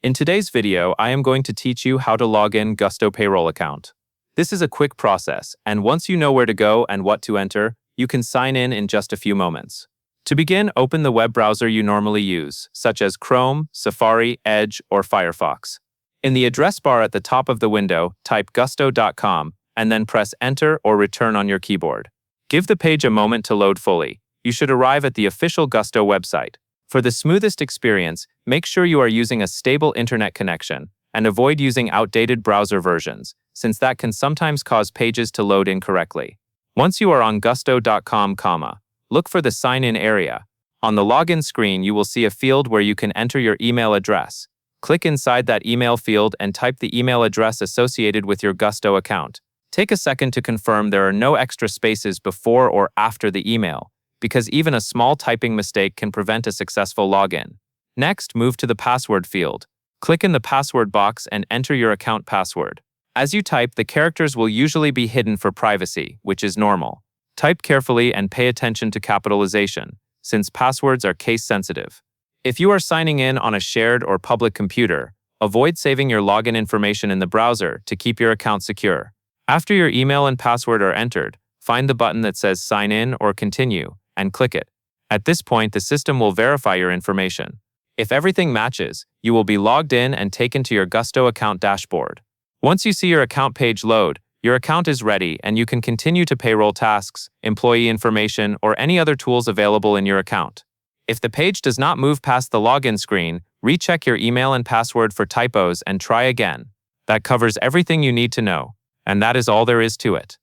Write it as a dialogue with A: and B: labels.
A: In today's video, I am going to teach you how to log in Gusto Payroll account. This is a quick process, and once you know where to go and what to enter, you can sign in just a few moments. To begin, open the web browser you normally use, such as Chrome, Safari, Edge, or Firefox. In the address bar at the top of the window, type gusto.com and then press Enter or Return on your keyboard. Give the page a moment to load fully. You should arrive at the official Gusto website. For the smoothest experience, make sure you are using a stable internet connection and avoid using outdated browser versions, since that can sometimes cause pages to load incorrectly. Once you are on gusto.com, look for the Sign In area. On the login screen, you will see a field where you can enter your email address. Click inside that email field and type the email address associated with your Gusto account. Take a second to confirm there are no extra spaces before or after the email, because even a small typing mistake can prevent a successful login. Next, move to the password field. Click in the password box and enter your account password. As you type, the characters will usually be hidden for privacy, which is normal. Type carefully and pay attention to capitalization, since passwords are case-sensitive. If you are signing in on a shared or public computer, avoid saving your login information in the browser to keep your account secure. After your email and password are entered, find the button that says Sign In or Continue and click it. At this point, the system will verify your information. If everything matches, you will be logged in and taken to your Gusto account dashboard. Once you see your account page load, your account is ready and you can continue to payroll tasks, employee information, or any other tools available in your account. If the page does not move past the login screen, recheck your email and password for typos and try again. That covers everything you need to know, and that is all there is to it.